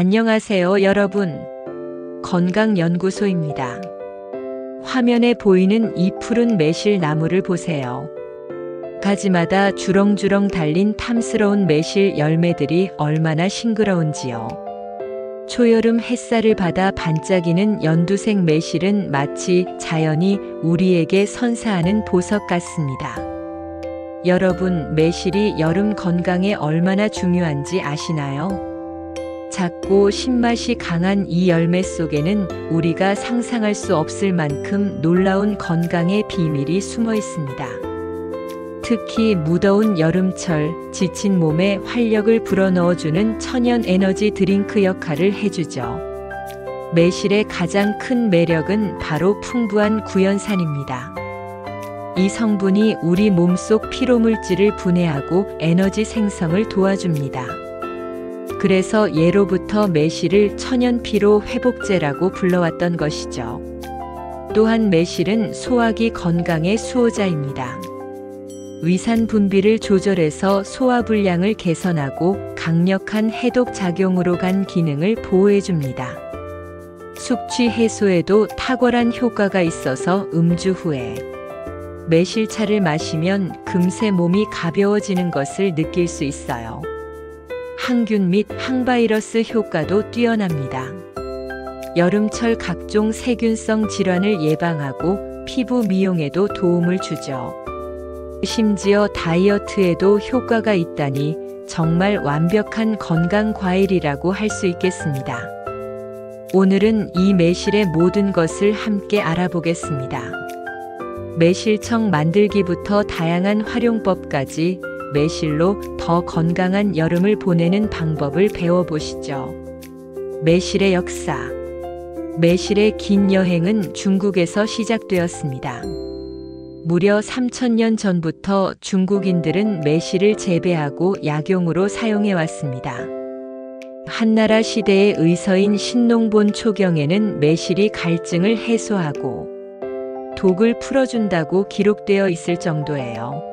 안녕하세요, 여러분. 건강연구소입니다. 화면에 보이는 이 푸른 매실 나무를 보세요. 가지마다 주렁주렁 달린 탐스러운 매실 열매들이 얼마나 싱그러운지요. 초여름 햇살을 받아 반짝이는 연두색 매실은 마치 자연이 우리에게 선사하는 보석 같습니다. 여러분, 매실이 여름 건강에 얼마나 중요한지 아시나요? 작고 신맛이 강한 이 열매 속에는 우리가 상상할 수 없을 만큼 놀라운 건강의 비밀이 숨어 있습니다. 특히 무더운 여름철, 지친 몸에 활력을 불어넣어주는 천연 에너지 드링크 역할을 해주죠. 매실의 가장 큰 매력은 바로 풍부한 구연산입니다. 이 성분이 우리 몸속 피로물질을 분해하고 에너지 생성을 도와줍니다. 그래서 예로부터 매실을 천연 피로 회복제라고 불러왔던 것이죠. 또한 매실은 소화기 건강의 수호자입니다. 위산 분비를 조절해서 소화불량을 개선하고 강력한 해독 작용으로 간 기능을 보호해줍니다. 숙취 해소에도 탁월한 효과가 있어서 음주 후에 매실차를 마시면 금세 몸이 가벼워지는 것을 느낄 수 있어요. 항균 및 항바이러스 효과도 뛰어납니다. 여름철 각종 세균성 질환을 예방하고 피부 미용에도 도움을 주죠. 심지어 다이어트에도 효과가 있다니 정말 완벽한 건강 과일이라고 할 수 있겠습니다. 오늘은 이 매실의 모든 것을 함께 알아보겠습니다. 매실청 만들기부터 다양한 활용법까지 매실로 더 건강한 여름을 보내는 방법을 배워보시죠. 매실의 역사. 매실의 긴 여행은 중국에서 시작되었습니다. 무려 3000년 전부터 중국인들은 매실을 재배하고 약용으로 사용해 왔습니다. 한나라 시대의 의서인 신농본 초경에는 매실이 갈증을 해소하고 독을 풀어준다고 기록되어 있을 정도예요.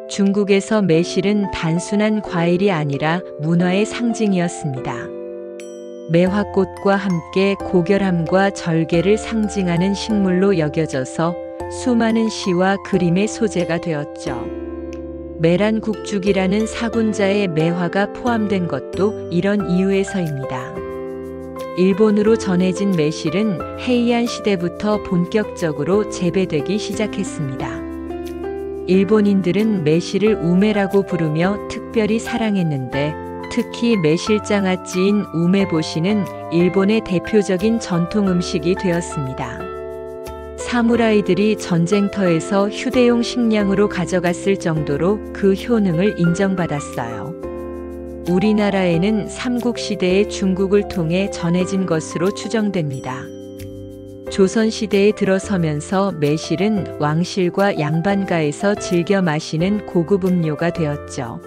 중국에서 매실은 단순한 과일이 아니라 문화의 상징이었습니다. 매화꽃과 함께 고결함과 절개를 상징하는 식물로 여겨져서 수많은 시와 그림의 소재가 되었죠. 매란국죽이라는 사군자의 매화가 포함된 것도 이런 이유에서입니다. 일본으로 전해진 매실은 헤이안 시대부터 본격적으로 재배되기 시작했습니다. 일본인들은 매실을 우메라고 부르며 특별히 사랑했는데, 특히 매실장아찌인 우메보시는 일본의 대표적인 전통 음식이 되었습니다. 사무라이들이 전쟁터에서 휴대용 식량으로 가져갔을 정도로 그 효능을 인정받았어요. 우리나라에는 삼국시대의 중국을 통해 전해진 것으로 추정됩니다. 조선시대에 들어서면서 매실은 왕실과 양반가에서 즐겨 마시는 고급 음료가 되었죠.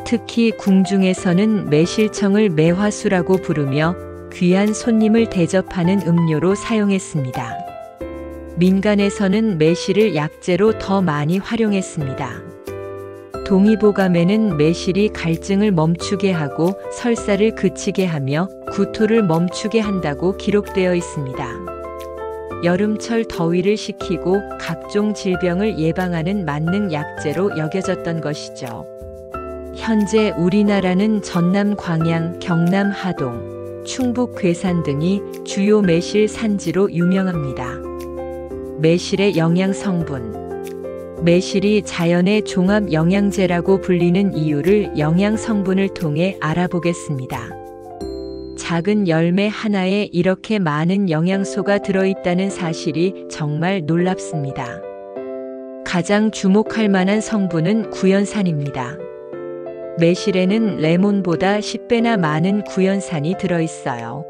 특히 궁중에서는 매실청을 매화수라고 부르며 귀한 손님을 대접하는 음료로 사용했습니다. 민간에서는 매실을 약재로 더 많이 활용했습니다. 동의보감에는 매실이 갈증을 멈추게 하고 설사를 그치게 하며 구토를 멈추게 한다고 기록되어 있습니다. 여름철 더위를 식히고 각종 질병을 예방하는 만능 약재로 여겨졌던 것이죠. 현재 우리나라는 전남 광양, 경남 하동, 충북 괴산 등이 주요 매실 산지로 유명합니다. 매실의 영양 성분. 매실이 자연의 종합 영양제라고 불리는 이유를 영양 성분을 통해 알아보겠습니다. 작은 열매 하나에 이렇게 많은 영양소가 들어있다는 사실이 정말 놀랍습니다. 가장 주목할 만한 성분은 구연산입니다. 매실에는 레몬보다 10배나 많은 구연산이 들어있어요.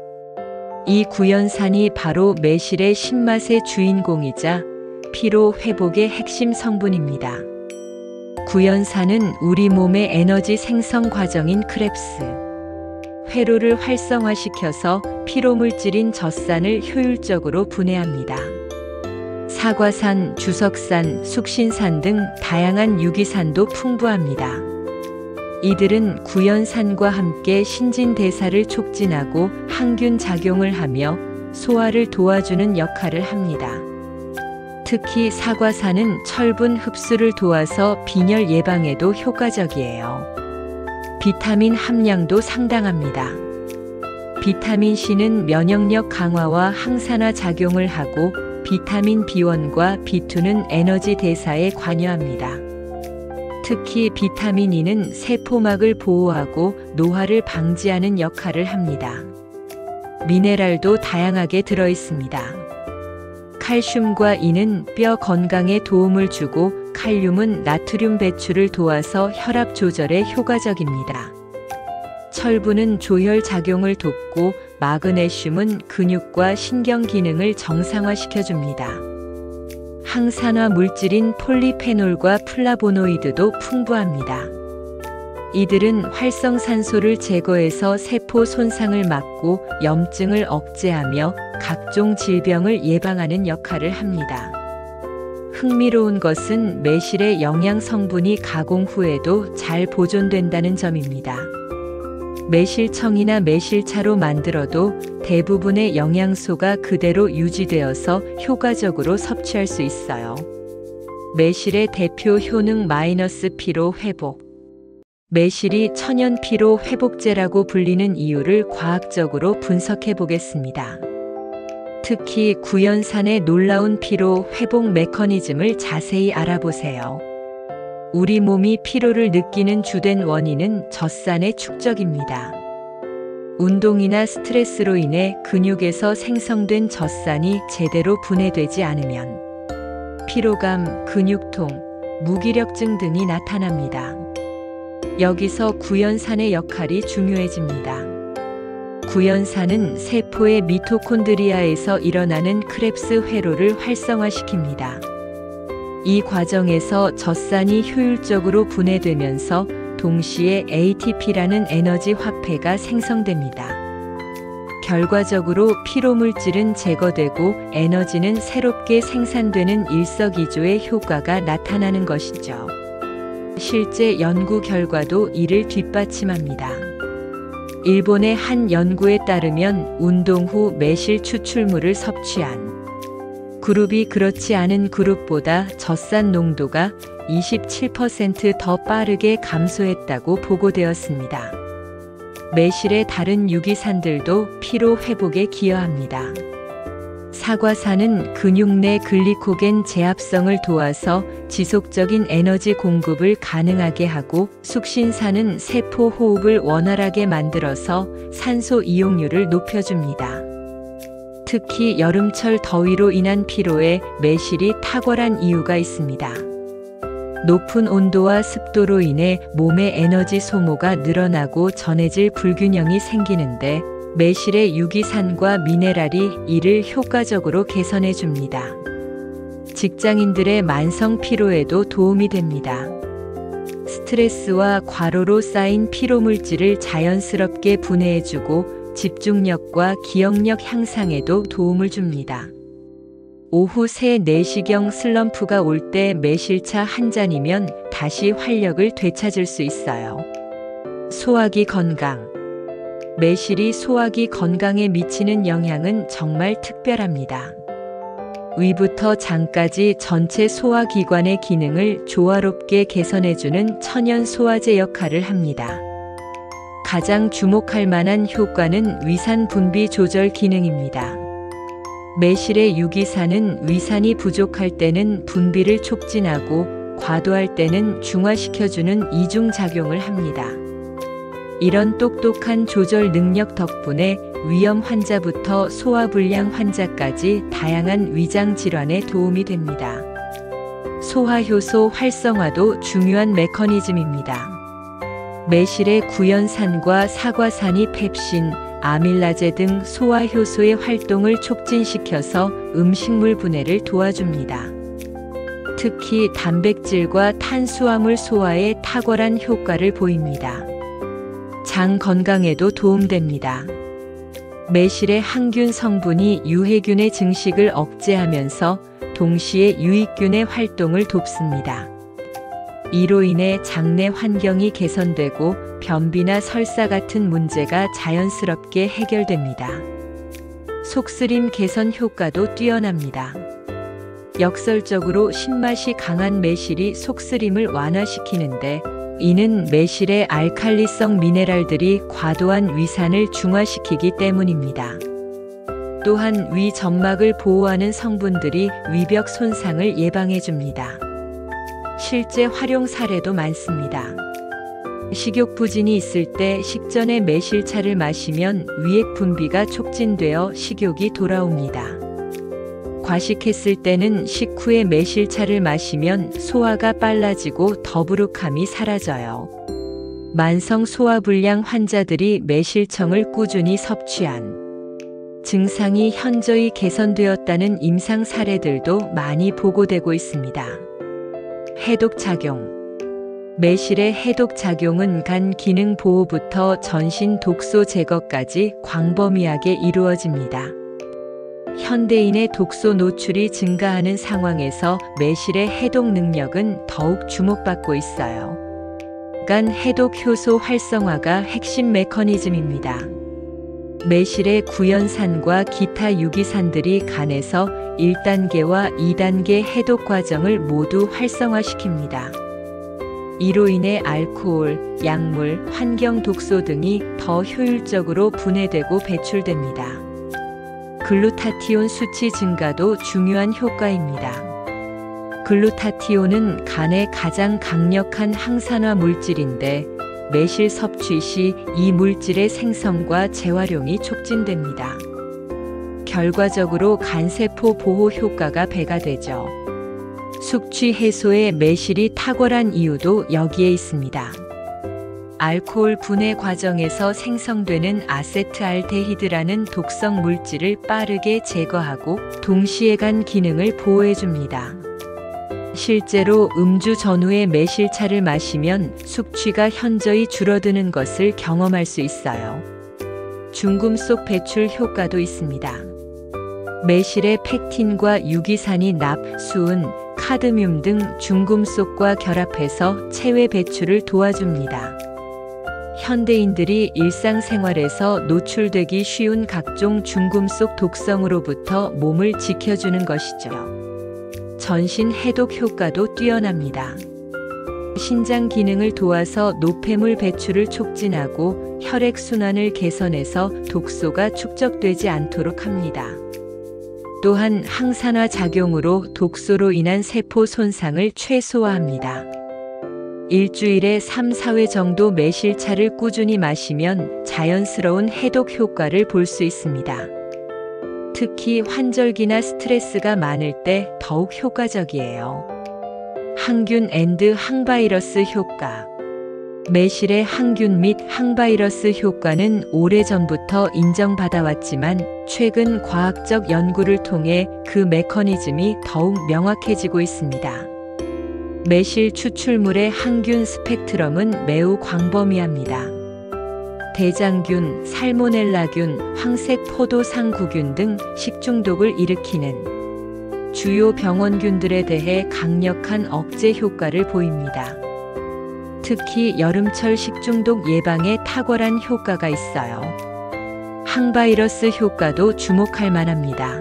이 구연산이 바로 매실의 신맛의 주인공이자 피로 회복의 핵심 성분입니다. 구연산은 우리 몸의 에너지 생성 과정인 크렙스, 회로를 활성화시켜서 피로물질인 젖산을 효율적으로 분해합니다. 사과산, 주석산, 숙신산 등 다양한 유기산도 풍부합니다. 이들은 구연산과 함께 신진대사를 촉진하고 항균 작용을 하며 소화를 도와주는 역할을 합니다. 특히 사과산은 철분 흡수를 도와서 빈혈 예방에도 효과적이에요. 비타민 함량도 상당합니다. 비타민 C는 면역력 강화와 항산화 작용을 하고 비타민 B1과 B2는 에너지 대사에 관여합니다. 특히 비타민 E는 세포막을 보호하고 노화를 방지하는 역할을 합니다. 미네랄도 다양하게 들어 있습니다. 칼슘과 E는 뼈 건강에 도움을 주고 칼륨은 나트륨 배출을 도와서 혈압 조절에 효과적입니다. 철분은 조혈 작용을 돕고 마그네슘은 근육과 신경 기능을 정상화시켜줍니다. 항산화 물질인 폴리페놀과 플라보노이드도 풍부합니다. 이들은 활성산소를 제거해서 세포 손상을 막고 염증을 억제하며 각종 질병을 예방하는 역할을 합니다. 흥미로운 것은 매실의 영양 성분이 가공 후에도 잘 보존된다는 점입니다. 매실청이나 매실차로 만들어도 대부분의 영양소가 그대로 유지되어서 효과적으로 섭취할 수 있어요. 매실의 대표 효능 피로 회복. 매실이 천연 피로 회복제라고 불리는 이유를 과학적으로 분석해 보겠습니다. 특히 구연산의 놀라운 피로 회복 메커니즘을 자세히 알아보세요. 우리 몸이 피로를 느끼는 주된 원인은 젖산의 축적입니다. 운동이나 스트레스로 인해 근육에서 생성된 젖산이 제대로 분해되지 않으면 피로감, 근육통, 무기력증 등이 나타납니다. 여기서 구연산의 역할이 중요해집니다. 구연산은 세포의 미토콘드리아에서 일어나는 크렙스 회로를 활성화시킵니다. 이 과정에서 젖산이 효율적으로 분해되면서 동시에 ATP라는 에너지 화폐가 생성됩니다. 결과적으로 피로물질은 제거되고 에너지는 새롭게 생산되는 일석이조의 효과가 나타나는 것이죠. 실제 연구 결과도 이를 뒷받침합니다. 일본의 한 연구에 따르면 운동 후 매실 추출물을 섭취한 그룹이 그렇지 않은 그룹보다 젖산 농도가 27% 더 빠르게 감소했다고 보고되었습니다. 매실의 다른 유기산들도 피로 회복에 기여합니다. 사과산은 근육 내 글리코겐 제합성을 도와서 지속적인 에너지 공급을 가능하게 하고 숙신산은 세포 호흡을 원활하게 만들어서 산소 이용률을 높여줍니다. 특히 여름철 더위로 인한 피로에 매실이 탁월한 이유가 있습니다. 높은 온도와 습도로 인해 몸의 에너지 소모가 늘어나고 전해질 불균형이 생기는데 매실의 유기산과 미네랄이 이를 효과적으로 개선해 줍니다. 직장인들의 만성 피로에도 도움이 됩니다. 스트레스와 과로로 쌓인 피로물질을 자연스럽게 분해해주고 집중력과 기억력 향상에도 도움을 줍니다. 오후 3, 4시경 슬럼프가 올 때 매실차 한 잔이면 다시 활력을 되찾을 수 있어요. 소화기 건강. 매실이 소화기 건강에 미치는 영향은 정말 특별합니다. 위부터 장까지 전체 소화기관의 기능을 조화롭게 개선해주는 천연 소화제 역할을 합니다. 가장 주목할 만한 효과는 위산 분비 조절 기능입니다. 매실의 유기산은 위산이 부족할 때는 분비를 촉진하고 과도할 때는 중화시켜주는 이중작용을 합니다. 이런 똑똑한 조절 능력 덕분에 위염 환자부터 소화불량 환자까지 다양한 위장 질환에 도움이 됩니다. 소화효소 활성화도 중요한 메커니즘입니다. 매실의 구연산과 사과산이 펩신, 아밀라제 등 소화효소의 활동을 촉진시켜서 음식물 분해를 도와줍니다. 특히 단백질과 탄수화물 소화에 탁월한 효과를 보입니다. 장 건강에도 도움됩니다. 매실의 항균 성분이 유해균의 증식을 억제하면서 동시에 유익균의 활동을 돕습니다. 이로 인해 장내 환경이 개선되고 변비나 설사 같은 문제가 자연스럽게 해결됩니다. 속쓰림 개선 효과도 뛰어납니다. 역설적으로 신맛이 강한 매실이 속쓰림을 완화시키는데, 이는 매실의 알칼리성 미네랄들이 과도한 위산을 중화시키기 때문입니다. 또한 위 점막을 보호하는 성분들이 위벽 손상을 예방해줍니다. 실제 활용 사례도 많습니다. 식욕부진이 있을 때 식전에 매실차를 마시면 위액 분비가 촉진되어 식욕이 돌아옵니다. 과식했을 때는 식후에 매실차를 마시면 소화가 빨라지고 더부룩함이 사라져요. 만성 소화불량 환자들이 매실청을 꾸준히 섭취한 증상이 현저히 개선되었다는 임상 사례들도 많이 보고되고 있습니다. 해독작용. 매실의 해독작용은 간 기능 보호부터 전신 독소 제거까지 광범위하게 이루어집니다. 현대인의 독소 노출이 증가하는 상황에서 매실의 해독 능력은 더욱 주목받고 있어요. 간 해독 효소 활성화가 핵심 메커니즘입니다. 매실의 구연산과 기타 유기산들이 간에서 1단계와 2단계 해독 과정을 모두 활성화시킵니다. 이로 인해 알코올, 약물, 환경 독소 등이 더 효율적으로 분해되고 배출됩니다. 글루타티온 수치 증가도 중요한 효과입니다. 글루타티온은 간의 가장 강력한 항산화 물질인데, 매실 섭취 시 이 물질의 생성과 재활용이 촉진됩니다. 결과적으로 간세포 보호 효과가 배가 되죠. 숙취 해소에 매실이 탁월한 이유도 여기에 있습니다. 알코올 분해 과정에서 생성되는 아세트알데히드라는 독성 물질을 빠르게 제거하고 동시에 간 기능을 보호해줍니다. 실제로 음주 전후에 매실차를 마시면 숙취가 현저히 줄어드는 것을 경험할 수 있어요. 중금속 배출 효과도 있습니다. 매실의 펙틴과 유기산이 납, 수은, 카드뮴 등 중금속과 결합해서 체외 배출을 도와줍니다. 현대인들이 일상생활에서 노출되기 쉬운 각종 중금속 독성으로부터 몸을 지켜주는 것이죠. 전신 해독 효과도 뛰어납니다. 신장 기능을 도와서 노폐물 배출을 촉진하고 혈액순환을 개선해서 독소가 축적되지 않도록 합니다. 또한 항산화 작용으로 독소로 인한 세포 손상을 최소화합니다. 일주일에 3, 4회 정도 매실차를 꾸준히 마시면 자연스러운 해독 효과를 볼 수 있습니다. 특히 환절기나 스트레스가 많을 때 더욱 효과적이에요. 항균 앤드 항바이러스 효과. 매실의 항균 및 항바이러스 효과는 오래전부터 인정받아왔지만 최근 과학적 연구를 통해 그 메커니즘이 더욱 명확해지고 있습니다. 매실 추출물의 항균 스펙트럼은 매우 광범위합니다. 대장균, 살모넬라균, 황색 포도상구균 등 식중독을 일으키는 주요 병원균들에 대해 강력한 억제 효과를 보입니다. 특히 여름철 식중독 예방에 탁월한 효과가 있어요. 항바이러스 효과도 주목할 만합니다.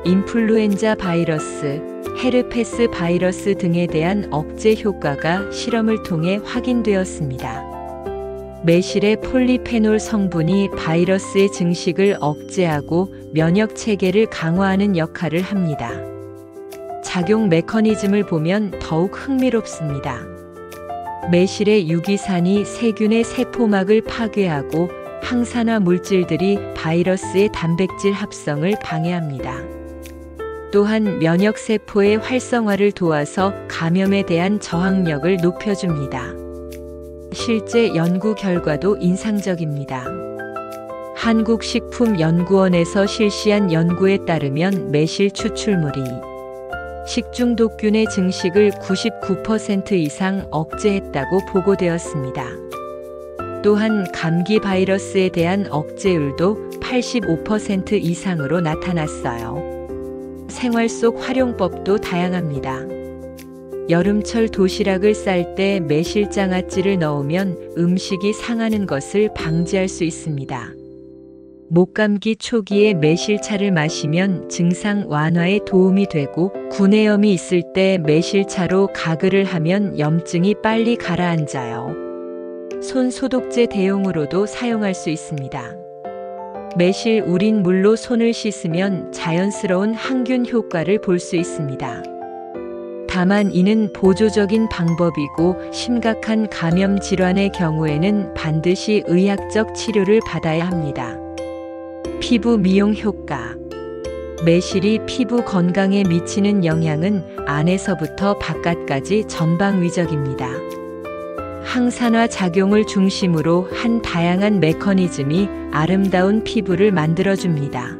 인플루엔자 바이러스, 헤르페스 바이러스 등에 대한 억제 효과가 실험을 통해 확인되었습니다. 매실의 폴리페놀 성분이 바이러스의 증식을 억제하고 면역 체계를 강화하는 역할을 합니다. 작용 메커니즘을 보면 더욱 흥미롭습니다. 매실의 유기산이 세균의 세포막을 파괴하고 항산화 물질들이 바이러스의 단백질 합성을 방해합니다. 또한 면역세포의 활성화를 도와서 감염에 대한 저항력을 높여줍니다. 실제 연구 결과도 인상적입니다. 한국식품연구원에서 실시한 연구에 따르면 매실 추출물이 식중독균의 증식을 99% 이상 억제했다고 보고되었습니다. 또한 감기 바이러스에 대한 억제율도 85% 이상으로 나타났어요. 생활 속 활용법도 다양합니다. 여름철 도시락을 쌀 때 매실장아찌를 넣으면 음식이 상하는 것을 방지할 수 있습니다. 목감기 초기에 매실차를 마시면 증상 완화에 도움이 되고 구내염이 있을 때 매실차로 가글을 하면 염증이 빨리 가라앉아요. 손 소독제 대용으로도 사용할 수 있습니다. 매실 우린 물로 손을 씻으면 자연스러운 항균 효과를 볼 수 있습니다. 다만 이는 보조적인 방법이고 심각한 감염 질환의 경우에는 반드시 의학적 치료를 받아야 합니다. 피부 미용 효과. 매실이 피부 건강에 미치는 영향은 안에서부터 바깥까지 전방위적입니다. 항산화 작용을 중심으로 한 다양한 메커니즘이 아름다운 피부를 만들어줍니다.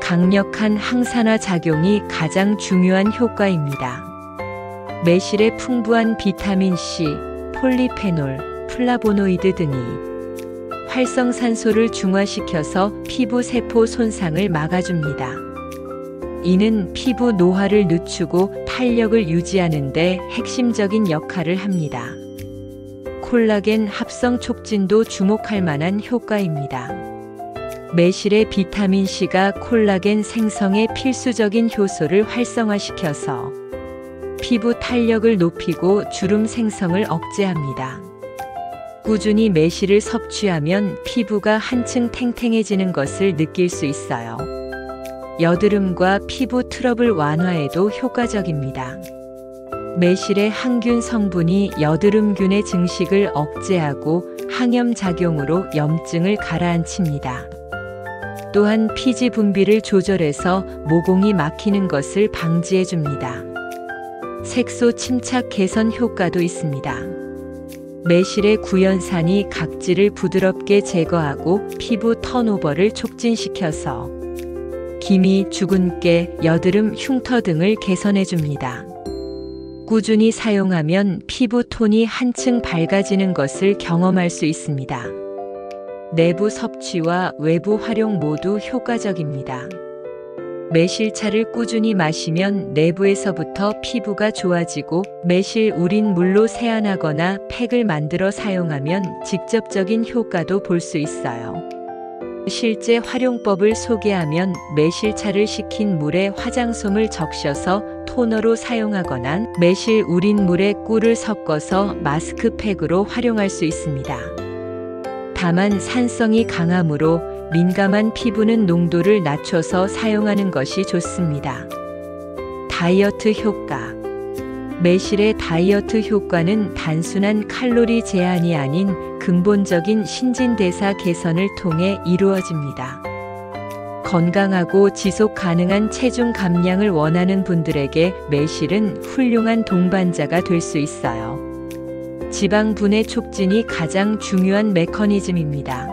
강력한 항산화 작용이 가장 중요한 효과입니다. 매실의 풍부한 비타민 C, 폴리페놀, 플라보노이드 등이 활성산소를 중화시켜서 피부 세포 손상을 막아줍니다. 이는 피부 노화를 늦추고 탄력을 유지하는 데 핵심적인 역할을 합니다. 콜라겐 합성 촉진도 주목할 만한 효과입니다. 매실의 비타민 C가 콜라겐 생성의 필수적인 효소를 활성화시켜서 피부 탄력을 높이고 주름 생성을 억제합니다. 꾸준히 매실을 섭취하면 피부가 한층 탱탱해지는 것을 느낄 수 있어요. 여드름과 피부 트러블 완화에도 효과적입니다. 매실의 항균 성분이 여드름균의 증식을 억제하고 항염 작용으로 염증을 가라앉힙니다. 또한 피지 분비를 조절해서 모공이 막히는 것을 방지해줍니다. 색소 침착 개선 효과도 있습니다. 매실의 구연산이 각질을 부드럽게 제거하고 피부 턴오버를 촉진시켜서 기미, 주근깨, 여드름, 흉터 등을 개선해줍니다. 꾸준히 사용하면 피부 톤이 한층 밝아지는 것을 경험할 수 있습니다. 내부 섭취와 외부 활용 모두 효과적입니다. 매실차를 꾸준히 마시면 내부에서부터 피부가 좋아지고 매실 우린 물로 세안하거나 팩을 만들어 사용하면 직접적인 효과도 볼 수 있어요. 실제 활용법을 소개하면 매실차를 식힌 물에 화장솜을 적셔서 토너로 사용하거나 매실 우린 물에 꿀을 섞어서 마스크팩으로 활용할 수 있습니다. 다만 산성이 강하므로 민감한 피부는 농도를 낮춰서 사용하는 것이 좋습니다. 다이어트 효과. 매실의 다이어트 효과는 단순한 칼로리 제한이 아닌 근본적인 신진대사 개선을 통해 이루어집니다. 건강하고 지속 가능한 체중 감량을 원하는 분들에게 매실은 훌륭한 동반자가 될 수 있어요. 지방 분해 촉진이 가장 중요한 메커니즘입니다.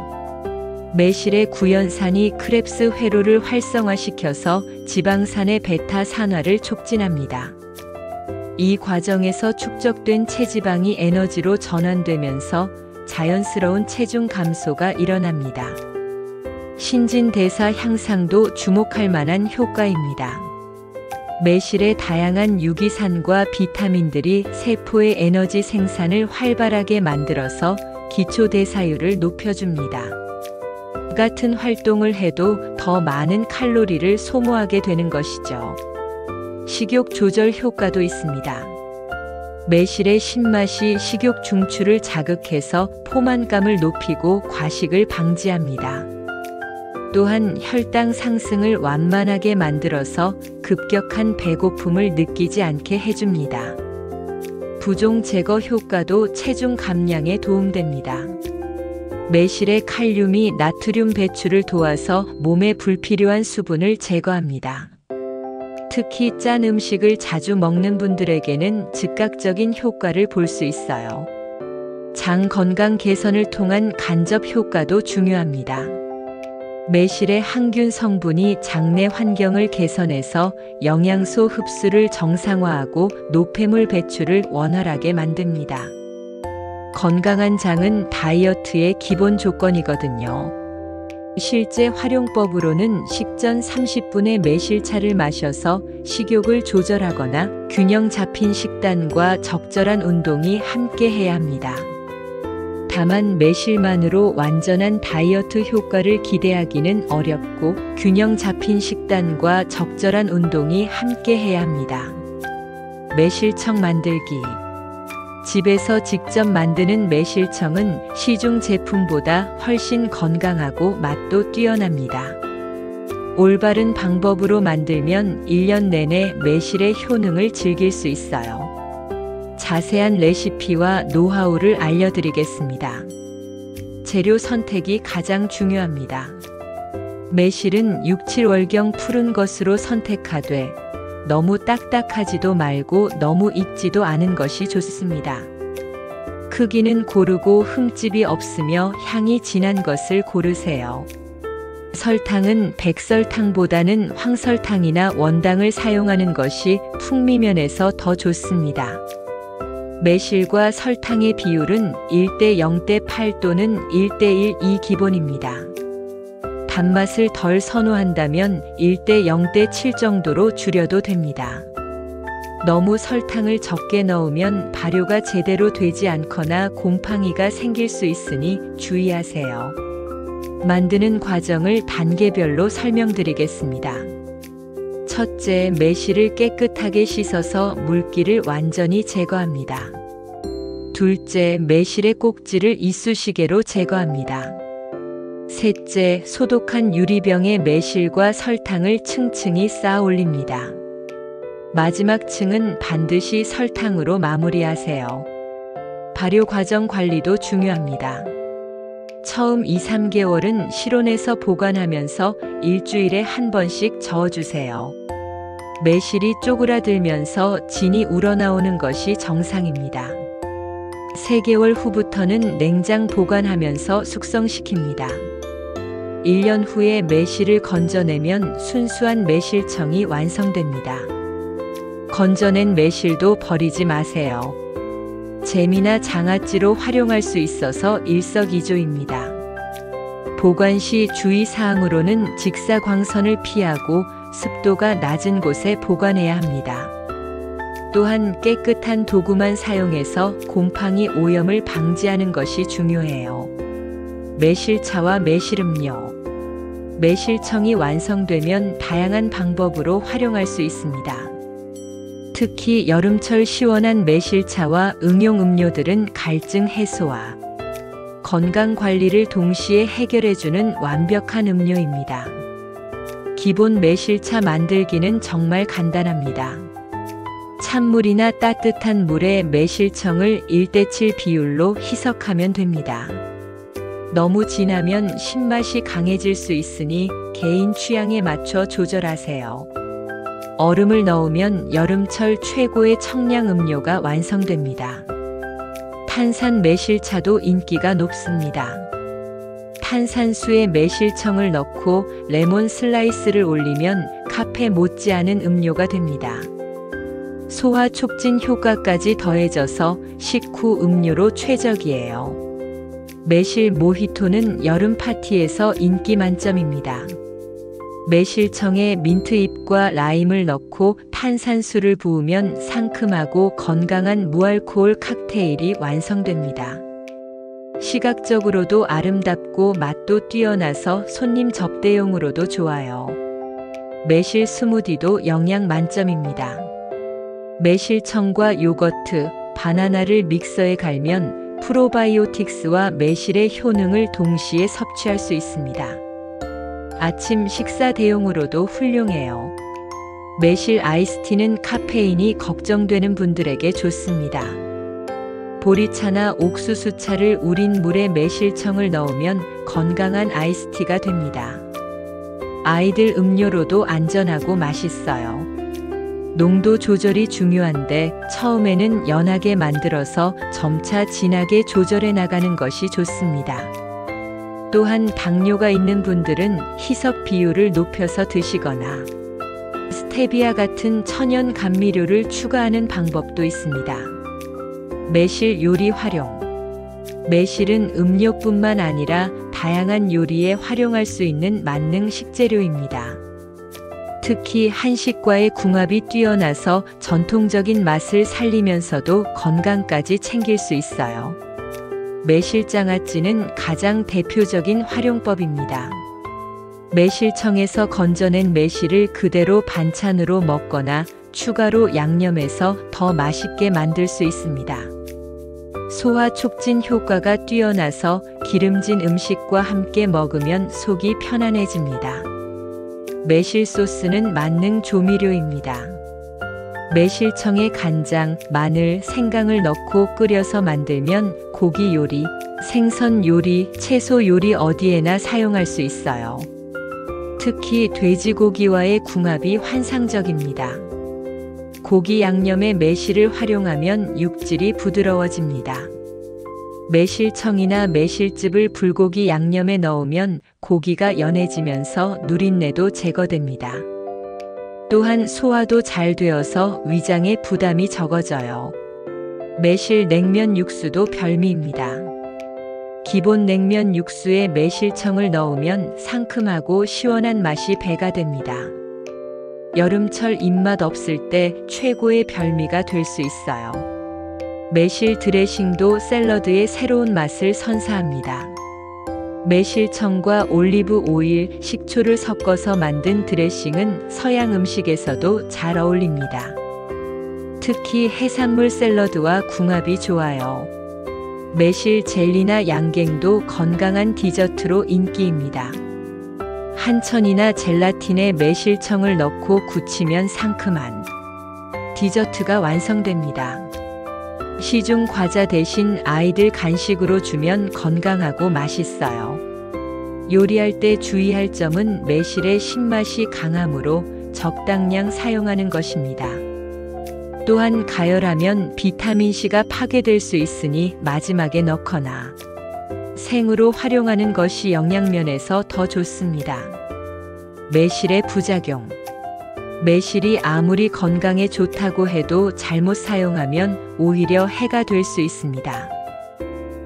매실의 구연산이 크렙스 회로를 활성화시켜서 지방산의 베타 산화를 촉진합니다. 이 과정에서 축적된 체지방이 에너지로 전환되면서 자연스러운 체중 감소가 일어납니다. 신진대사 향상도 주목할 만한 효과입니다. 매실의 다양한 유기산과 비타민들이 세포의 에너지 생산을 활발하게 만들어서 기초대사율을 높여줍니다. 같은 활동을 해도 더 많은 칼로리를 소모하게 되는 것이죠. 식욕 조절 효과도 있습니다. 매실의 신맛이 식욕 중추를 자극해서 포만감을 높이고 과식을 방지합니다. 또한 혈당 상승을 완만하게 만들어서 급격한 배고픔을 느끼지 않게 해줍니다. 부종 제거 효과도 체중 감량에 도움됩니다. 매실의 칼륨이 나트륨 배출을 도와서 몸에 불필요한 수분을 제거합니다. 특히 짠 음식을 자주 먹는 분들에게는 즉각적인 효과를 볼 수 있어요. 장 건강 개선을 통한 간접 효과도 중요합니다. 매실의 항균 성분이 장내 환경을 개선해서 영양소 흡수를 정상화하고 노폐물 배출을 원활하게 만듭니다. 건강한 장은 다이어트의 기본 조건이거든요. 실제 활용법으로는 식전 30분의 매실차를 마셔서 식욕을 조절하거나 균형 잡힌 식단과 적절한 운동이 함께 해야 합니다. 다만 매실만으로 완전한 다이어트 효과를 기대하기는 어렵고 균형 잡힌 식단과 적절한 운동이 함께 해야 합니다. 매실청 만들기. 집에서 직접 만드는 매실청은 시중 제품보다 훨씬 건강하고 맛도 뛰어납니다. 올바른 방법으로 만들면 1년 내내 매실의 효능을 즐길 수 있어요. 자세한 레시피와 노하우를 알려드리겠습니다. 재료 선택이 가장 중요합니다. 매실은 6, 7월경 푸른 것으로 선택하되 너무 딱딱하지도 말고 너무 익지도 않은 것이 좋습니다. 크기는 고르고 흠집이 없으며 향이 진한 것을 고르세요. 설탕은 백설탕보다는 황설탕이나 원당을 사용하는 것이 풍미면에서 더 좋습니다. 매실과 설탕의 비율은 1대 0대 8 또는 1대 1이 기본입니다. 단맛을 덜 선호한다면 1대 0대 7 정도로 줄여도 됩니다. 너무 설탕을 적게 넣으면 발효가 제대로 되지 않거나 곰팡이가 생길 수 있으니 주의하세요. 만드는 과정을 단계별로 설명드리겠습니다. 첫째, 매실을 깨끗하게 씻어서 물기를 완전히 제거합니다. 둘째, 매실의 꼭지를 이쑤시개로 제거합니다. 셋째, 소독한 유리병에 매실과 설탕을 층층이 쌓아 올립니다. 마지막 층은 반드시 설탕으로 마무리하세요. 발효 과정 관리도 중요합니다. 처음 2, 3개월은 실온에서 보관하면서 일주일에 한 번씩 저어주세요. 매실이 쪼그라들면서 진이 우러나오는 것이 정상입니다. 3개월 후부터는 냉장 보관하면서 숙성시킵니다. 1년 후에 매실을 건져내면 순수한 매실청이 완성됩니다. 건져낸 매실도 버리지 마세요. 잼이나 장아찌로 활용할 수 있어서 일석이조입니다. 보관 시 주의사항으로는 직사광선을 피하고 습도가 낮은 곳에 보관해야 합니다. 또한 깨끗한 도구만 사용해서 곰팡이 오염을 방지하는 것이 중요해요. 매실차와 매실음료. 매실청이 완성되면 다양한 방법으로 활용할 수 있습니다. 특히 여름철 시원한 매실차와 응용 음료들은 갈증 해소와 건강 관리를 동시에 해결해주는 완벽한 음료입니다. 기본 매실차 만들기는 정말 간단합니다. 찬물이나 따뜻한 물에 매실청을 1대 7 비율로 희석하면 됩니다. 너무 진하면 신맛이 강해질 수 있으니 개인 취향에 맞춰 조절하세요. 얼음을 넣으면 여름철 최고의 청량 음료가 완성됩니다. 탄산 매실차도 인기가 높습니다. 탄산수에 매실청을 넣고 레몬 슬라이스를 올리면 카페 못지않은 음료가 됩니다. 소화 촉진 효과까지 더해져서 식후 음료로 최적이에요. 매실 모히토는 여름 파티에서 인기 만점입니다. 매실청에 민트잎과 라임을 넣고 탄산수를 부으면 상큼하고 건강한 무알코올 칵테일이 완성됩니다. 시각적으로도 아름답고 맛도 뛰어나서 손님 접대용으로도 좋아요. 매실 스무디도 영양 만점입니다. 매실청과 요거트, 바나나를 믹서에 갈면 프로바이오틱스와 매실의 효능을 동시에 섭취할 수 있습니다. 아침 식사 대용으로도 훌륭해요. 매실 아이스티는 카페인이 걱정되는 분들에게 좋습니다. 보리차나 옥수수차를 우린 물에 매실청을 넣으면 건강한 아이스티가 됩니다. 아이들 음료로도 안전하고 맛있어요. 농도 조절이 중요한데 처음에는 연하게 만들어서 점차 진하게 조절해 나가는 것이 좋습니다. 또한 당뇨가 있는 분들은 희석 비율을 높여서 드시거나 스테비아 같은 천연 감미료를 추가하는 방법도 있습니다. 매실 요리 활용. 매실은 음료뿐만 아니라 다양한 요리에 활용할 수 있는 만능 식재료입니다. 특히 한식과의 궁합이 뛰어나서 전통적인 맛을 살리면서도 건강까지 챙길 수 있어요. 매실장아찌는 가장 대표적인 활용법입니다. 매실청에서 건져낸 매실을 그대로 반찬으로 먹거나 추가로 양념해서 더 맛있게 만들 수 있습니다. 소화 촉진 효과가 뛰어나서 기름진 음식과 함께 먹으면 속이 편안해집니다. 매실 소스는 만능 조미료입니다. 매실청에 간장, 마늘, 생강을 넣고 끓여서 만들면 고기 요리, 생선 요리, 채소 요리 어디에나 사용할 수 있어요. 특히 돼지고기와의 궁합이 환상적입니다. 고기 양념에 매실을 활용하면 육질이 부드러워집니다. 매실청이나 매실즙을 불고기 양념에 넣으면 고기가 연해지면서 누린내도 제거됩니다. 또한 소화도 잘 되어서 위장에 부담이 적어져요. 매실 냉면 육수도 별미입니다. 기본 냉면 육수에 매실청을 넣으면 상큼하고 시원한 맛이 배가 됩니다. 여름철 입맛 없을 때 최고의 별미가 될 수 있어요. 매실 드레싱도 샐러드의 새로운 맛을 선사합니다. 매실청과 올리브 오일, 식초를 섞어서 만든 드레싱은 서양 음식에서도 잘 어울립니다. 특히 해산물 샐러드와 궁합이 좋아요. 매실 젤리나 양갱도 건강한 디저트로 인기입니다. 한천이나 젤라틴에 매실청을 넣고 굳히면 상큼한 디저트가 완성됩니다. 시중 과자 대신 아이들 간식으로 주면 건강하고 맛있어요. 요리할 때 주의할 점은 매실의 신맛이 강하므로 적당량 사용하는 것입니다. 또한 가열하면 비타민C가 파괴될 수 있으니 마지막에 넣거나 생으로 활용하는 것이 영양면에서 더 좋습니다. 매실의 부작용. 매실이 아무리 건강에 좋다고 해도 잘못 사용하면 오히려 해가 될 수 있습니다.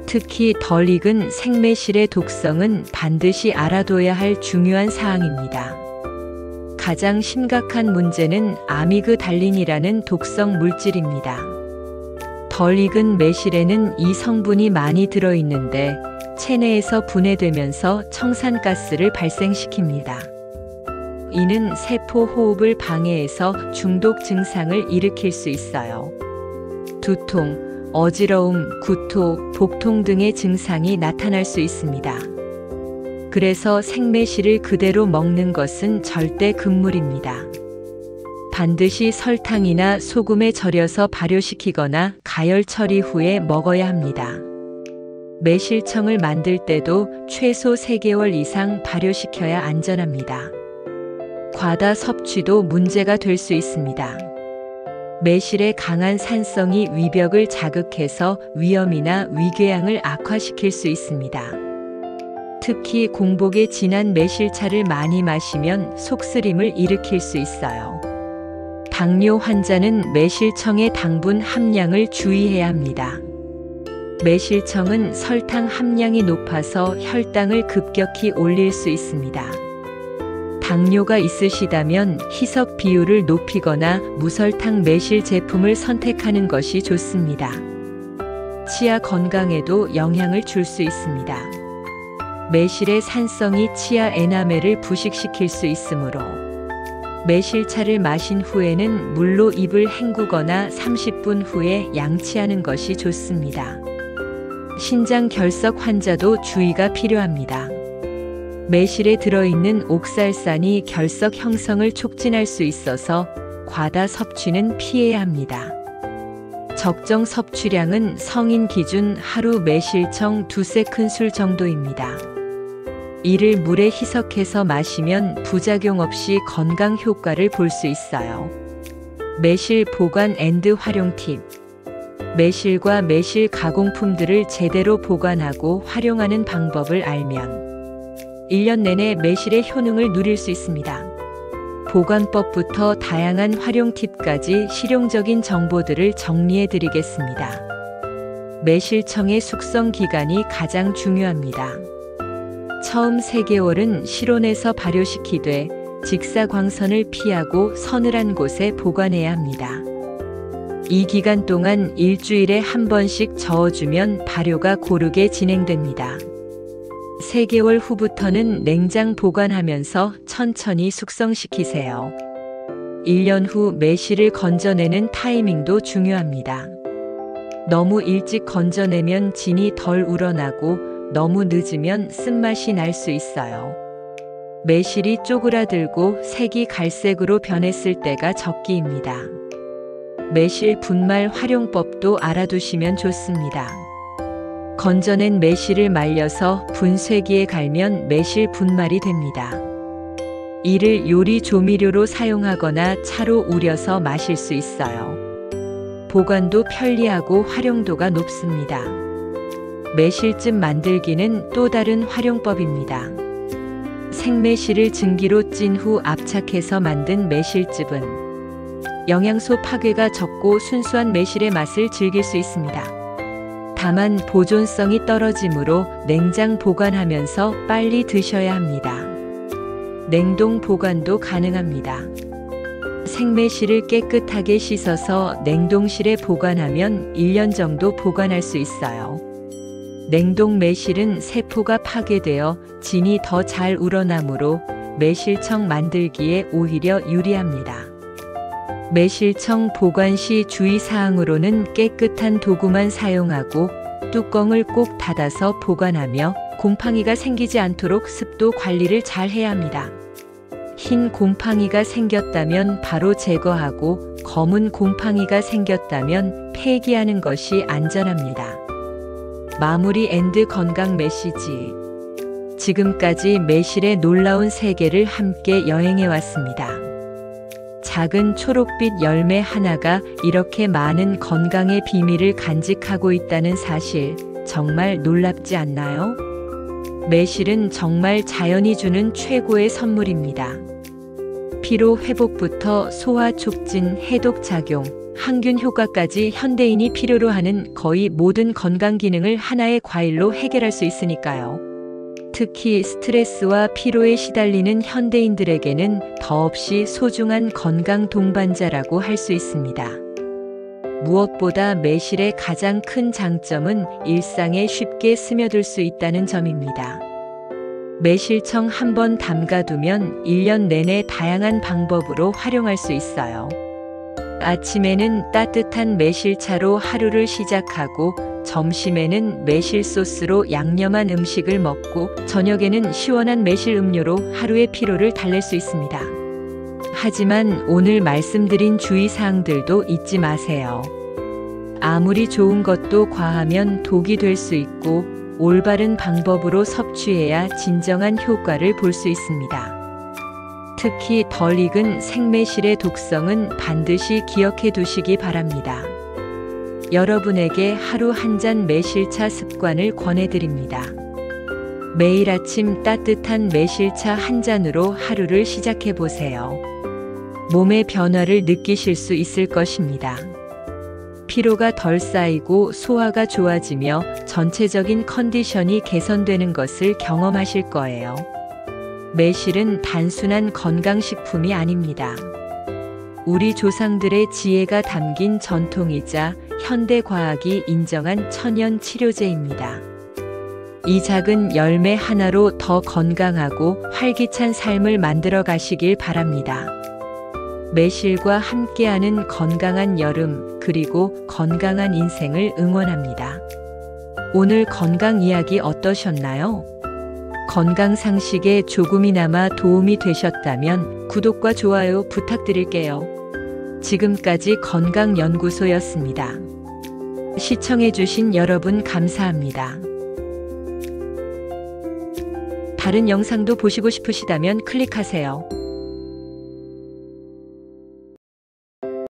특히 덜 익은 생매실의 독성은 반드시 알아둬야 할 중요한 사항입니다. 가장 심각한 문제는 아미그달린이라는 독성 물질입니다. 덜 익은 매실에는 이 성분이 많이 들어있는데 체내에서 분해되면서 청산가스를 발생시킵니다. 이는 세포 호흡을 방해해서 중독 증상을 일으킬 수 있어요. 두통, 어지러움, 구토, 복통 등의 증상이 나타날 수 있습니다. 그래서 생매실을 그대로 먹는 것은 절대 금물입니다. 반드시 설탕이나 소금에 절여서 발효시키거나 가열 처리 후에 먹어야 합니다. 매실청을 만들 때도 최소 3개월 이상 발효시켜야 안전합니다. 과다 섭취도 문제가 될 수 있습니다. 매실의 강한 산성이 위벽을 자극해서 위염이나 위궤양을 악화시킬 수 있습니다. 특히 공복에 진한 매실차를 많이 마시면 속쓰림을 일으킬 수 있어요. 당뇨 환자는 매실청의 당분 함량을 주의해야 합니다. 매실청은 설탕 함량이 높아서 혈당을 급격히 올릴 수 있습니다. 당뇨가 있으시다면 희석 비율을 높이거나 무설탕 매실 제품을 선택하는 것이 좋습니다. 치아 건강에도 영향을 줄 수 있습니다. 매실의 산성이 치아 에나멜을 부식시킬 수 있으므로 매실차를 마신 후에는 물로 입을 헹구거나 30분 후에 양치하는 것이 좋습니다. 신장 결석 환자도 주의가 필요합니다. 매실에 들어있는 옥살산이 결석 형성을 촉진할 수 있어서 과다 섭취는 피해야 합니다. 적정 섭취량은 성인 기준 하루 매실청 2큰술 정도입니다. 이를 물에 희석해서 마시면 부작용 없이 건강 효과를 볼 수 있어요. 매실 보관 앤드 활용 팁. 매실과 매실 가공품들을 제대로 보관하고 활용하는 방법을 알면 1년 내내 매실의 효능을 누릴 수 있습니다. 보관법부터 다양한 활용 팁까지 실용적인 정보들을 정리해 드리겠습니다. 매실청의 숙성 기간이 가장 중요합니다. 처음 3개월은 실온에서 발효시키되 직사광선을 피하고 서늘한 곳에 보관해야 합니다. 이 기간 동안 일주일에 한 번씩 저어주면 발효가 고르게 진행됩니다. 3개월 후부터는 냉장 보관하면서 천천히 숙성시키세요. 1년 후 매실을 건져내는 타이밍도 중요합니다. 너무 일찍 건져내면 진이 덜 우러나고 너무 늦으면 쓴맛이 날 수 있어요. 매실이 쪼그라들고 색이 갈색으로 변했을 때가 적기입니다. 매실 분말 활용법도 알아두시면 좋습니다. 건져낸 매실을 말려서 분쇄기에 갈면 매실 분말이 됩니다. 이를 요리 조미료로 사용하거나 차로 우려서 마실 수 있어요. 보관도 편리하고 활용도가 높습니다. 매실즙 만들기는 또 다른 활용법입니다. 생매실을 증기로 찐 후 압착해서 만든 매실즙은 영양소 파괴가 적고 순수한 매실의 맛을 즐길 수 있습니다. 다만 보존성이 떨어지므로 냉장 보관하면서 빨리 드셔야 합니다. 냉동 보관도 가능합니다. 생매실을 깨끗하게 씻어서 냉동실에 보관하면 1년 정도 보관할 수 있어요. 냉동 매실은 세포가 파괴되어 진이 더 잘 우러나므로 매실청 만들기에 오히려 유리합니다. 매실청 보관 시 주의사항으로는 깨끗한 도구만 사용하고 뚜껑을 꼭 닫아서 보관하며 곰팡이가 생기지 않도록 습도 관리를 잘 해야 합니다. 흰 곰팡이가 생겼다면 바로 제거하고 검은 곰팡이가 생겼다면 폐기하는 것이 안전합니다. 마무리 엔드 건강 메시지. 지금까지 매실의 놀라운 세계를 함께 여행해 왔습니다. 작은 초록빛 열매 하나가 이렇게 많은 건강의 비밀을 간직하고 있다는 사실 정말 놀랍지 않나요? 매실은 정말 자연이 주는 최고의 선물입니다. 피로 회복부터 소화 촉진, 해독 작용, 항균 효과까지 현대인이 필요로 하는 거의 모든 건강 기능을 하나의 과일로 해결할 수 있으니까요. 특히 스트레스와 피로에 시달리는 현대인들에게는 더없이 소중한 건강 동반자라고 할 수 있습니다. 무엇보다 매실의 가장 큰 장점은 일상에 쉽게 스며들 수 있다는 점입니다. 매실청 한번 담가두면 1년 내내 다양한 방법으로 활용할 수 있어요. 아침에는 따뜻한 매실차로 하루를 시작하고 점심에는 매실 소스로 양념한 음식을 먹고 저녁에는 시원한 매실 음료로 하루의 피로를 달랠 수 있습니다. 하지만 오늘 말씀드린 주의사항들도 잊지 마세요. 아무리 좋은 것도 과하면 독이 될 수 있고 올바른 방법으로 섭취해야 진정한 효과를 볼 수 있습니다. 특히 덜 익은 생매실의 독성은 반드시 기억해 두시기 바랍니다. 여러분에게 하루 한 잔 매실차 습관을 권해드립니다. 매일 아침 따뜻한 매실차 한 잔으로 하루를 시작해 보세요. 몸의 변화를 느끼실 수 있을 것입니다. 피로가 덜 쌓이고 소화가 좋아지며 전체적인 컨디션이 개선되는 것을 경험하실 거예요. 매실은 단순한 건강식품이 아닙니다. 우리 조상들의 지혜가 담긴 전통이자 현대과학이 인정한 천연 치료제입니다. 이 작은 열매 하나로 더 건강하고 활기찬 삶을 만들어 가시길 바랍니다. 매실과 함께하는 건강한 여름, 그리고 건강한 인생을 응원합니다. 오늘 건강 이야기 어떠셨나요? 건강 상식에 조금이나마 도움이 되셨다면 구독과 좋아요 부탁드릴게요. 지금까지 건강연구소였습니다. 시청해주신 여러분 감사합니다. 다른 영상도 보시고 싶으시다면 클릭하세요.